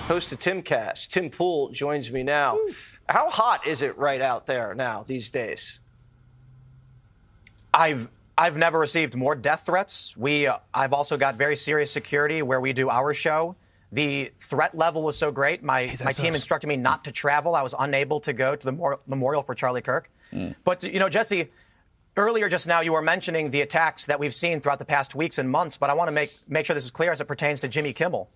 host of Timcast. Tim Pool joins me now. Ooh. How hot is it right out there now these days? I've never received more death threats. I've also got very serious security where we do our show. The threat level was so great. My team instructed me not to travel. I was unable to go to the memorial for Charlie Kirk. But, you know, Jesse, earlier just now you were mentioning the attacks that we've seen throughout the past weeks and months, but I want to make sure this is clear as it pertains to Jimmy Kimmel.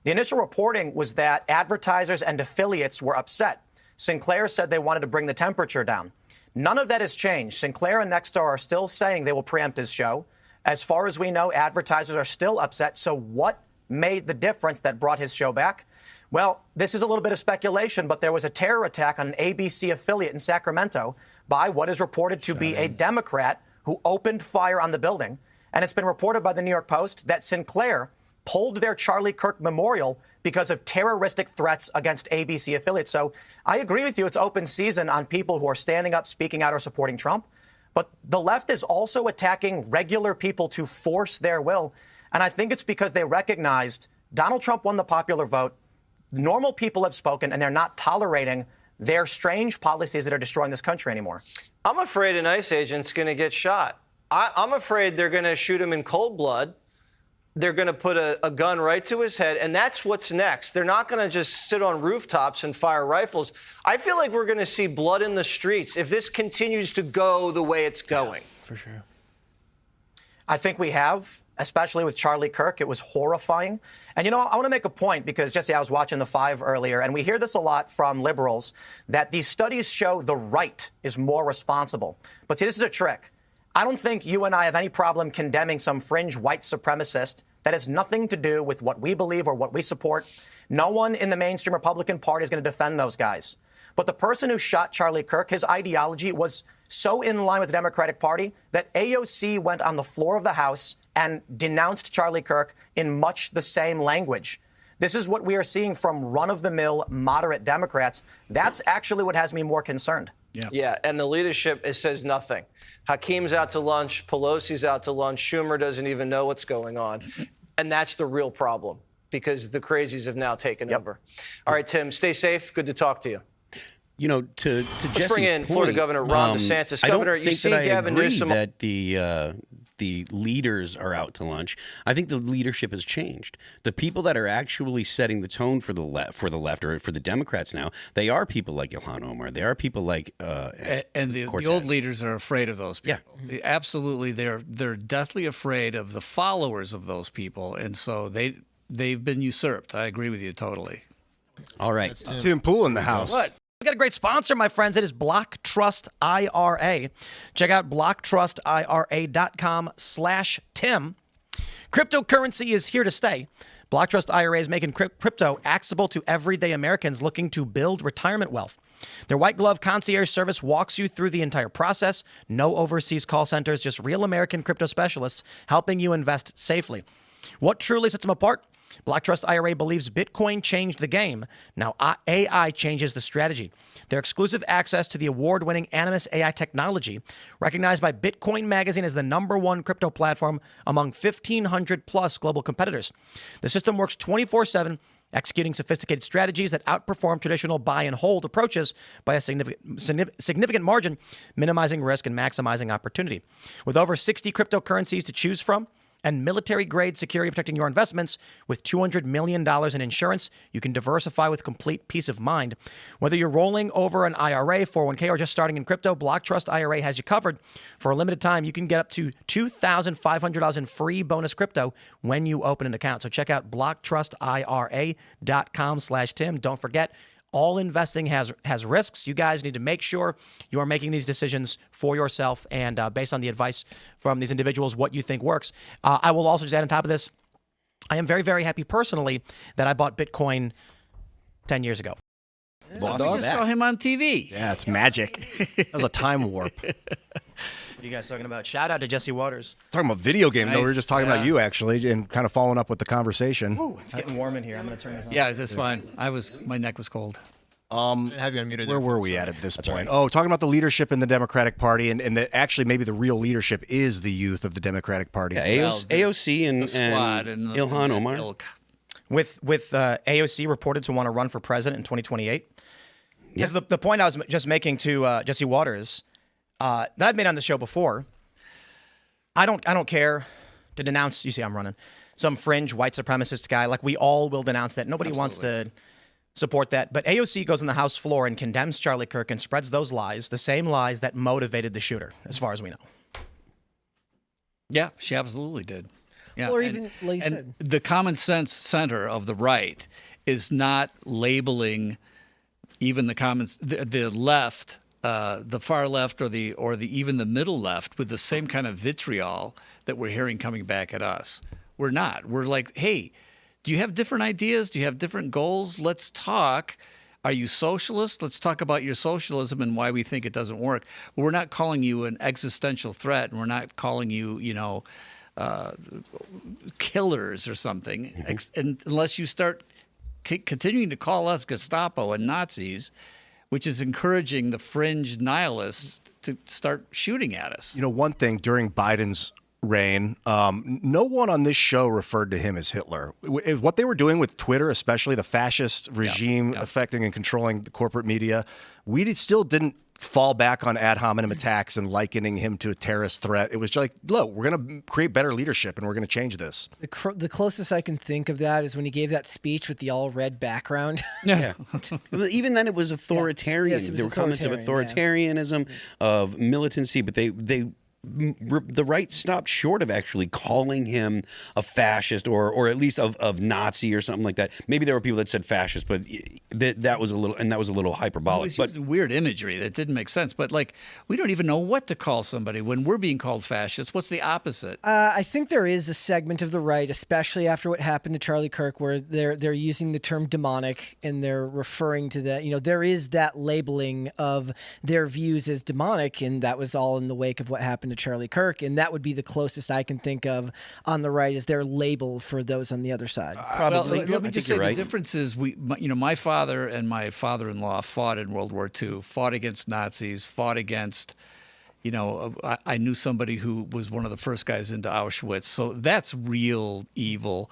The initial reporting was that advertisers and affiliates were upset. Sinclair said they wanted to bring the temperature down. None of that has changed. Sinclair and Nexstar are still saying they will preempt his show. As far as we know, advertisers are still upset. So what made the difference that brought his show back? Well, this is a little bit of speculation, but there was a terror attack on an ABC affiliate in Sacramento by what is reported to be a Democrat who opened fire on the building. And it's been reported by the New York Post that Sinclair pulled their Charlie Kirk memorial because of terroristic threats against ABC affiliates. So I agree with you. It's open season on people who are standing up, speaking out, or supporting Trump. But the left is also attacking regular people to force their will. And I think it's because they recognized Donald Trump won the popular vote. Normal people have spoken, and they're not tolerating their strange policies that are destroying this country anymore. I'm afraid an ICE agent's going to get shot. I'm afraid they're going to shoot him in cold blood. They're going to put a gun right to his head, and that's what's next. They're not going to just sit on rooftops and fire rifles. I feel like we're going to see blood in the streets if this continues to go the way it's going. Yeah, for sure. I think we have, especially with Charlie Kirk. It was horrifying. And, you know, I want to make a point because, Jesse, I was watching The Five earlier, and we hear this a lot from liberals, that these studies show the right is more responsible. But see, this is a trick. I don't think you and I have any problem condemning some fringe white supremacist. That has nothing to do with what we believe or what we support. No one in the mainstream Republican Party is going to defend those guys. But the person who shot Charlie Kirk, his ideology was so in line with the Democratic Party that AOC went on the floor of the House and denounced Charlie Kirk in much the same language. This is what we are seeing from run-of-the-mill moderate Democrats. That's actually what has me more concerned. Yeah, and the leadership, it says nothing. Hakeem's out to lunch, Pelosi's out to lunch, Schumer doesn't even know what's going on. And that's the real problem, because the crazies have now taken over. All right, Tim, stay safe. Good to talk to you. You know, to Jesse's Let's bring in Florida Governor Ron DeSantis. Governor, you see Gavin Newsom. That the leaders are out to lunch. I think the leadership has changed. The people that are actually setting the tone for the left or for the Democrats now, they are people like Ilhan Omar. They are people like and the old leaders are afraid of those people. Yeah. Absolutely, they're deathly afraid of the followers of those people, and so they've been usurped. I agree with you totally. All right, Tim Pool in the house. What? We got a great sponsor, my friends. It is Block Trust IRA. Check out blocktrustira.com/Tim. Cryptocurrency is here to stay. Block Trust IRA is making crypto accessible to everyday Americans looking to build retirement wealth. Their white glove concierge service walks you through the entire process. No overseas call centers, just real American crypto specialists helping you invest safely. What truly sets them apart? Block Trust IRA believes Bitcoin changed the game. Now AI changes the strategy. Their exclusive access to the award-winning Animus AI technology, recognized by Bitcoin Magazine as the #1 crypto platform among 1,500 plus global competitors. The system works 24/7, executing sophisticated strategies that outperform traditional buy and hold approaches by a significant margin, minimizing risk and maximizing opportunity. With over 60 cryptocurrencies to choose from, and military-grade security protecting your investments with $200 million in insurance, you can diversify with complete peace of mind. Whether you're rolling over an IRA, 401k, or just starting in crypto, Block Trust IRA has you covered. For a limited time, you can get up to $2,500 in free bonus crypto when you open an account. So check out blocktrustira.com/Tim. Don't forget, all investing has risks. You guys need to make sure you are making these decisions for yourself and based on the advice from these individuals, what you think works. I will also just add on top of this, I am very, very happy personally that I bought Bitcoin 10 years ago. We just saw him on TV. Yeah, it's magic. That was a time warp. What are you guys talking about? Shout out to Jesse Waters. Talking about video game, though. We were just talking about you, actually, and kind of following up with the conversation. Ooh, it's getting warm in here. I'm going to turn this on. Yeah, that's fine. My neck was cold. Have you unmuted? Where were we at this point? Right. Oh, talking about the leadership in the Democratic Party, and that actually maybe the real leadership is the youth of the Democratic Party. Yeah, AOC and the squad and Ilhan Omar. Ilk. with AOC reported to want to run for president in 2028. Because the point I was just making to Jesse Waters that I've made on the show before, I don't care to denounce, you see I'm running, some fringe white supremacist guy. Like, we all will denounce that. Nobody wants to support that. But AOC goes on the House floor and condemns Charlie Kirk and spreads those lies, the same lies that motivated the shooter, as far as we know. Yeah, she absolutely did. Yeah. Or even, like you said, and the common sense center of the right is not labeling even the left, the far left, or the even the middle left with the same kind of vitriol that we're hearing coming back at us. We're not. We're like, hey, do you have different ideas? Do you have different goals? Let's talk. Are you socialist? Let's talk about your socialism and why we think it doesn't work. But we're not calling you an existential threat, and we're not calling you, killers or something, unless you start continuing to call us Gestapo and Nazis, which is encouraging the fringe nihilists to start shooting at us. You know, one thing during Biden's reign, no one on this show referred to him as Hitler. What they were doing with Twitter, especially the fascist regime affecting and controlling the corporate media, we still didn't fall back on ad hominem attacks and likening him to a terrorist threat. It was just like, look, we're going to create better leadership and we're going to change this. the closest I can think of that is when he gave that speech with the all red background. Yeah. Even then, it was authoritarian. Yes, it was there were comments of authoritarian, authoritarianism, of militancy, but the right stopped short of actually calling him a fascist or at least of Nazi or something like that. Maybe there were people that said fascist, but that was a little hyperbolic. It was using weird imagery that didn't make sense. But like, we don't even know what to call somebody when we're being called fascist. What's the opposite? I think there is a segment of the right, especially after what happened to Charlie Kirk, where they're using the term demonic and they're referring to that. You know, there is that labeling of their views as demonic, and that was all in the wake of what happened to Charlie Kirk, and that would be the closest I can think of on the right, is their label for those on the other side. Probably. Well, let me just say right. the difference is my father and my father-in-law fought in World War II, fought against Nazis, fought against, I knew somebody who was one of the first guys into Auschwitz. So that's real evil.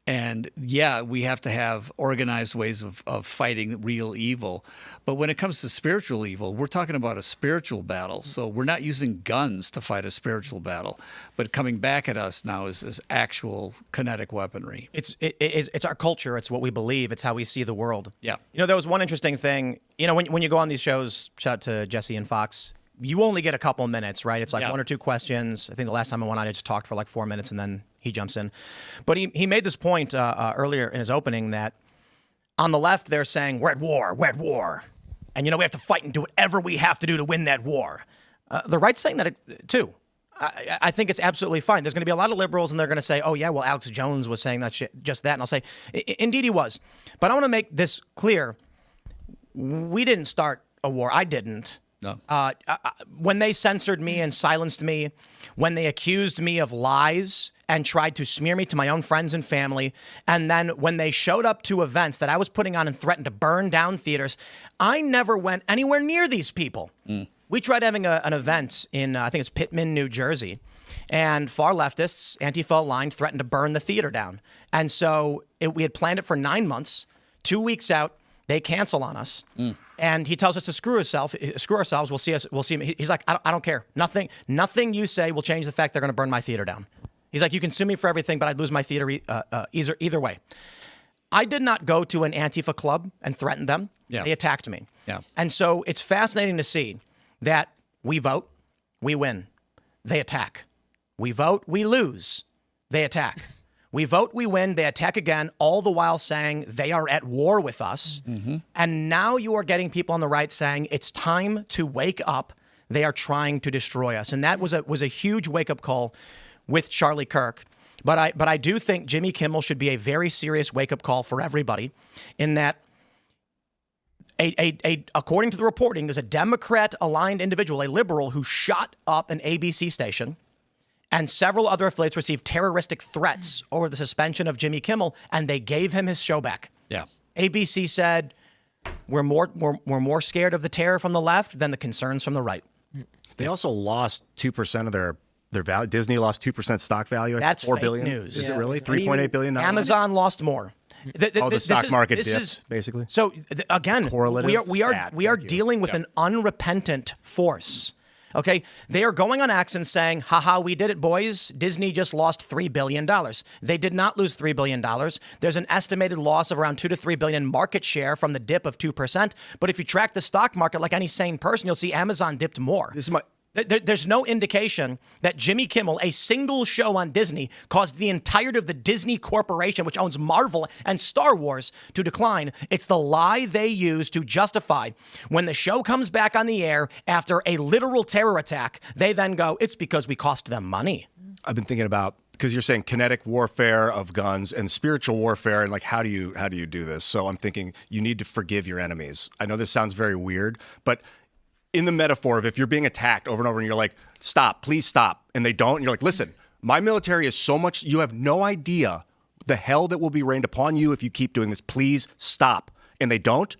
And yeah, we have to have organized ways of fighting real evil. But when it comes to spiritual evil, we're talking about a spiritual battle. So we're not using guns to fight a spiritual battle. But coming back at us now is actual kinetic weaponry. It's our culture. It's what we believe. It's how we see the world. Yeah. There was one interesting thing. When you go on these shows, shout out to Jesse and Fox, you only get a couple minutes, right? It's like one or two questions. I think the last time I went on, I just talked for like 4 minutes, and then he jumps in. But he made this point earlier in his opening that on the left, they're saying, we're at war. And, we have to fight and do whatever we have to do to win that war. The right's saying that too. I think it's absolutely fine. There's going to be a lot of liberals, and they're going to say, oh, yeah, well, Alex Jones was saying that shit, just that. And I'll say, indeed he was. But I want to make this clear. We didn't start a war. I didn't. No. When they censored me and silenced me, when they accused me of lies and tried to smear me to my own friends and family, and then when they showed up to events that I was putting on and threatened to burn down theaters, I never went anywhere near these people. We tried having an event in, I think it's Pittman, New Jersey, and far leftists, Antifa aligned, threatened to burn the theater down. And so we had planned it for 9 months. 2 weeks out, they cancel on us. And he tells us to screw ourselves. We'll see him. He's like, I don't care. Nothing you say will change the fact they're going to burn my theater down. He's like, you can sue me for everything, but I'd lose my theater either way. I did not go to an Antifa club and threaten them. Yeah. They attacked me. Yeah. And so it's fascinating to see that we vote, we win. They attack. We vote, we lose. They attack. We vote, we win, they attack again, all the while saying they are at war with us. Mm-hmm. And now you are getting people on the right saying it's time to wake up. They are trying to destroy us. And that was a huge wake-up call with Charlie Kirk. But I do think Jimmy Kimmel should be a very serious wake-up call for everybody, in that according to the reporting, there's a Democrat-aligned individual, a liberal, who shot up an ABC station, and several other affiliates received terroristic threats over the suspension of Jimmy Kimmel, and they gave him his show back. Yeah. ABC said, we're more scared of the terror from the left than the concerns from the right. They also lost 2% of their value. Disney lost 2% stock value. That's $4 fake billion. news. Is it really? $3.8 billion. Amazon lost more. The stock market dipped, basically. So again, Correlative we are stat. dealing with an unrepentant force. Okay, they are going on X and saying, haha, we did it, boys. Disney just lost $3 billion. They did not lose $3 billion. There's an estimated loss of around 2 to 3 billion market share from the dip of 2%. But if you track the stock market like any sane person, you'll see Amazon dipped more. There's no indication that Jimmy Kimmel, a single show on Disney, caused the entirety of the Disney Corporation, which owns Marvel and Star Wars, to decline. It's the lie they use to justify when the show comes back on the air after a literal terror attack. They then go, it's because we cost them money. I've been thinking about, because you're saying kinetic warfare of guns and spiritual warfare, and like how do you do this? So I'm thinking you need to forgive your enemies. I know this sounds very weird, but in the metaphor of if you're being attacked over and over and you're like, stop, please stop, and they don't, and you're like, listen, my military is so much, you have no idea the hell that will be rained upon you if you keep doing this. Please stop. And they don't.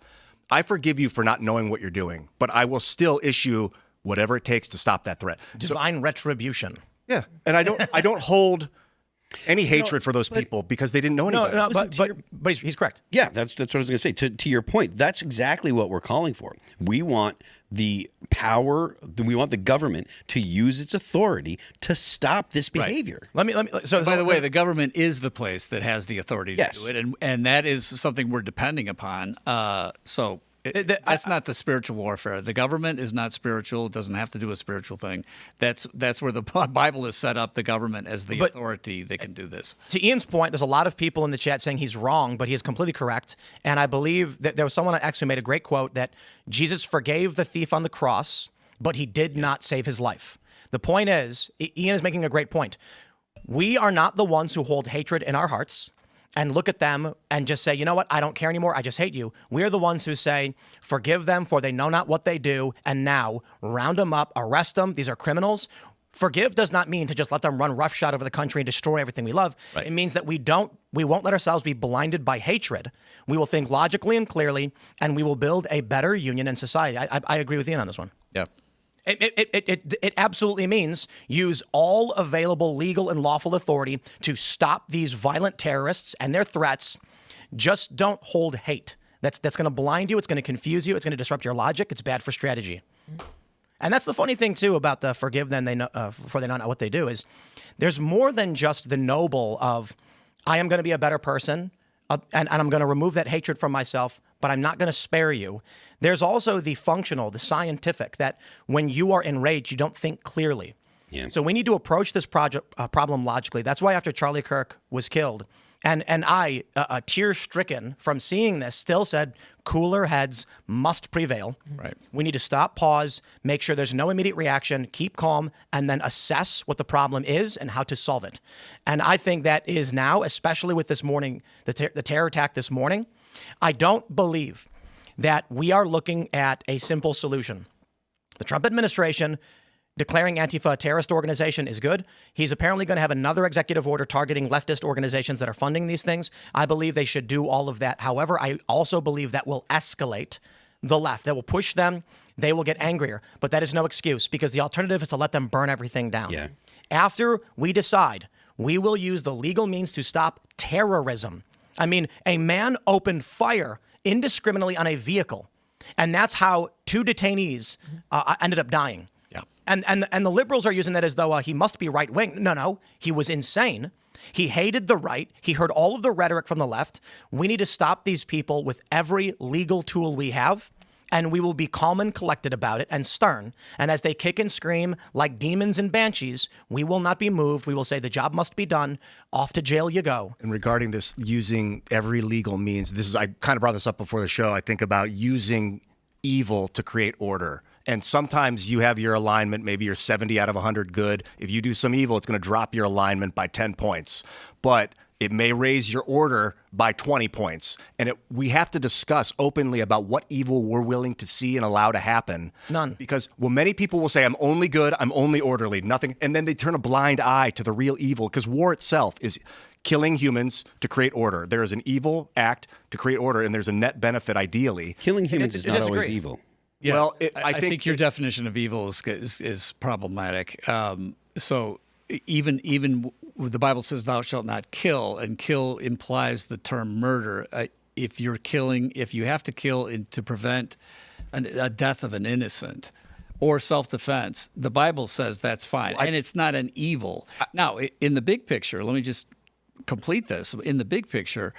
I forgive you for not knowing what you're doing, but I will still issue whatever it takes to stop that threat. Divine retribution. Yeah. And I don't hold any hatred for those people because they didn't know any better. But he's correct. Yeah, that's what I was going to say. To your point, that's exactly what we're calling for. We want the power, we want the government to use its authority to stop this behavior. Right. So by the way, the government is the place that has the authority to do it, and that is something we're depending upon. That's not the spiritual warfare. The government is not spiritual. It doesn't have to do a spiritual thing. That's where the Bible has set up the government as the authority that can do this. To Ian's point, there's a lot of people in the chat saying he's wrong, but he is completely correct. And I believe that there was someone on X who made a great quote that Jesus forgave the thief on the cross, but he did not save his life. The point is, Ian is making a great point. We are not the ones who hold hatred in our hearts and look at them and just say, you know what, I don't care anymore, I just hate you. We're the ones who say, forgive them for they know not what they do, and now round them up, arrest them, these are criminals. Forgive does not mean to just let them run roughshod over the country and destroy everything we love. Right. It means that we won't let ourselves be blinded by hatred. We will think logically and clearly, and we will build a better union and society. I agree with Ian on this one. Yeah. It absolutely means use all available legal and lawful authority to stop these violent terrorists and their threats. Just don't hold hate. That's going to blind you. It's going to confuse you. It's going to disrupt your logic. It's bad for strategy. And that's the funny thing, too, about the forgive them they know, for they don't know what they do is there's more than just the noble of I am going to be a better person and I'm going to remove that hatred from myself, but I'm not going to spare you. There's also the functional, the scientific, that when you are enraged, you don't think clearly. Yeah. So we need to approach this problem logically. That's why after Charlie Kirk was killed, and I, tear-stricken from seeing this, still said, cooler heads must prevail. Right. We need to stop, pause, make sure there's no immediate reaction, keep calm, and then assess what the problem is and how to solve it. And I think that is now, especially with this morning, the terror attack this morning, I don't believe that we are looking at a simple solution. The Trump administration declaring Antifa a terrorist organization is good. He's apparently going to have another executive order targeting leftist organizations that are funding these things. I believe they should do all of that. However, I also believe that will escalate the left. That will push them. They will get angrier. But that is no excuse because the alternative is to let them burn everything down. Yeah. After we decide, we will use the legal means to stop terrorism. I mean, a man opened fire indiscriminately on a vehicle, and that's how 2 detainees ended up dying. Yeah. And the liberals are using that as though he must be right-wing. No, he was insane. He hated the right. He heard all of the rhetoric from the left. We need to stop these people with every legal tool we have, and we will be calm and collected about it and stern. And as they kick and scream like demons and banshees, we will not be moved. We will say the job must be done. Off to jail you go. And regarding this, using every legal means, I kind of brought this up before the show. I think about using evil to create order. And sometimes you have your alignment, maybe you're 70 out of 100 good. If you do some evil, it's going to drop your alignment by 10 points. But it may raise your order by 20 points. And we have to discuss openly about what evil we're willing to see and allow to happen. None. Because, many people will say, I'm only good, I'm only orderly, nothing. And then they turn a blind eye to the real evil because war itself is killing humans to create order. There is an evil act to create order, and there's a net benefit, ideally. Killing humans is not always evil. Yeah. Well, I think your definition of evil is problematic. So even the Bible says thou shalt not kill, and kill implies the term murder. If you have to kill to prevent a death of an innocent or self-defense, the Bible says that's fine, and it's not an evil. Now, in the big picture, let me just complete this. In the big picture,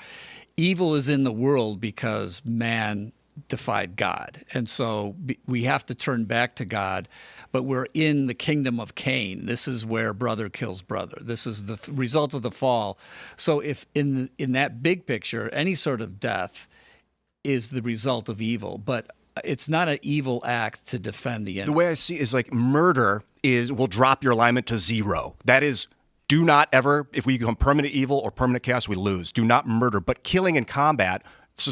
evil is in the world because man defied God. And so we have to turn back to God, but we're in the kingdom of Cain. This is where brother kills brother. This is the result of the fall. So if in that big picture, any sort of death is the result of evil, but it's not an evil act to defend the innocent. The way I see it is like murder will drop your alignment to 0. That is, do not ever, if we become permanent evil or permanent chaos, we lose. Do not murder. But killing in combat,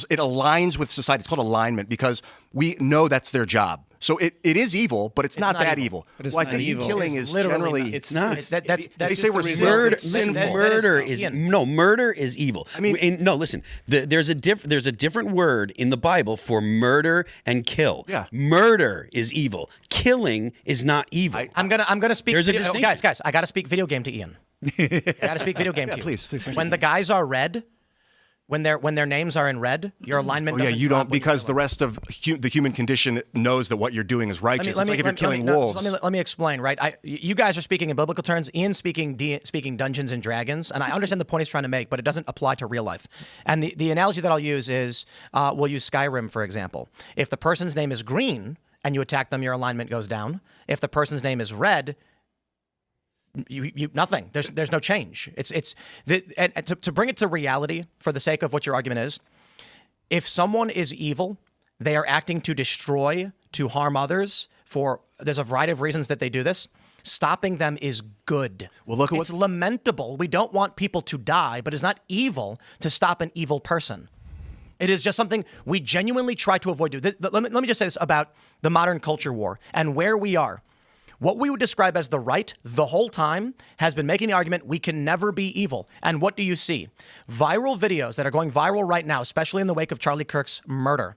it aligns with society. It's called alignment because we know that's their job. So it is evil, but it's not that evil. But it's well, not I think evil. killing It's is literally generally not. It's not. They say we're Murder, sinful. murder is murder is evil. I mean, no, listen. There's a different word in the Bible for murder and kill. Yeah. Murder is evil. Killing is not evil. I'm gonna speak. There's a distinction. Guys, I gotta speak video game to Ian. I gotta speak video game to you. Please. When the guys are red, when their names are in red, your alignment. Oh yeah, doesn't you drop don't, when because you're the rest of the human condition knows that what you're doing is righteous. It's like if you're killing wolves. Let me explain. Right, you guys are speaking in biblical terms. Ian's speaking Dungeons and Dragons, and I understand the point he's trying to make, but it doesn't apply to real life. And the analogy that I'll use is we'll use Skyrim for example. If the person's name is green and you attack them, your alignment goes down. If the person's name is red, you nothing. There's no change. And to bring it to reality for the sake of what your argument is, if someone is evil, they are acting to destroy, to harm others. There's a variety of reasons that they do this. Stopping them is good. Well, look at it's lamentable. We don't want people to die, but it's not evil to stop an evil person. It is just something we genuinely try to avoid doing. Let me just say this about the modern culture war and where we are. What we would describe as the right the whole time has been making the argument we can never be evil. And what do you see? Viral videos that are going viral right now, especially in the wake of Charlie Kirk's murder,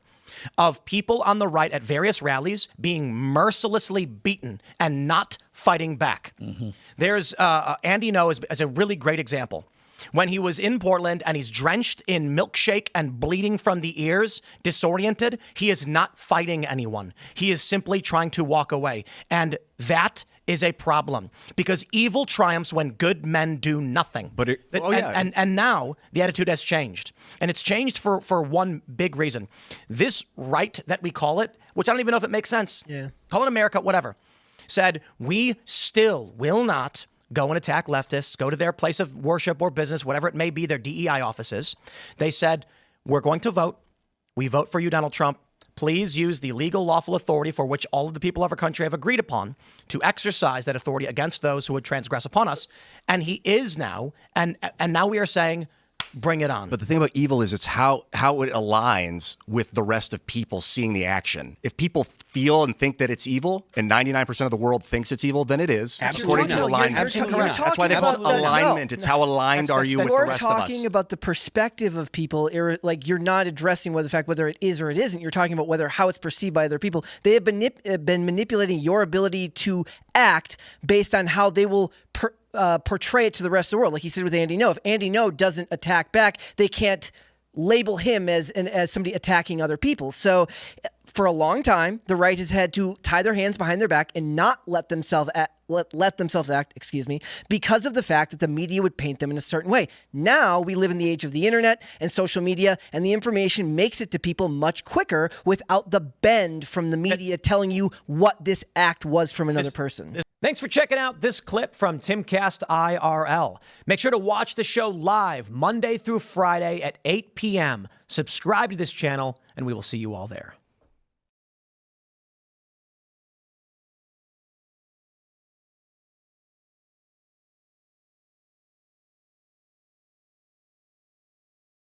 of people on the right at various rallies being mercilessly beaten and not fighting back. Mm-hmm. There's Andy Ngo is a really great example. When he was in Portland and he's drenched in milkshake and bleeding from the ears, disoriented, he is not fighting anyone. He is simply trying to walk away. And that is a problem because evil triumphs when good men do nothing. And now the attitude has changed. And it's changed for one big reason. This right that we call it, which I don't even know if it makes sense. Yeah. Call it America, whatever. Said, we still will not go and attack leftists, go to their place of worship or business, whatever it may be, their DEI offices. They said, we're going to vote. We vote for you, Donald Trump. Please use the legal, lawful authority for which all of the people of our country have agreed upon to exercise that authority against those who would transgress upon us. And he is now, and now we are saying, bring it on. But the thing about evil is it's how it aligns with the rest of people seeing the action. If people feel and think that it's evil, and 99% of the world thinks it's evil, then it is. Absolutely According to not. alignment. Absolutely not. That's why they call it alignment. It's how aligned are you with the rest of us. You're talking about the perspective of people. Like you're not addressing whether it is or it isn't. You're talking about how it's perceived by other people. They have been manipulating your ability to act based on how they will portray it to the rest of the world. Like he said with Andy Ngo. If Andy Ngo doesn't attack back, they can't label him as somebody attacking other people. So for a long time, the right has had to tie their hands behind their back and not let themselves act, because of the fact that the media would paint them in a certain way. Now we live in the age of the internet and social media, and the information makes it to people much quicker without the bend from the media telling you what this act was from another person. Thanks for checking out this clip from Timcast IRL. Make sure to watch the show live Monday through Friday at 8 p.m. Subscribe to this channel, and we will see you all there.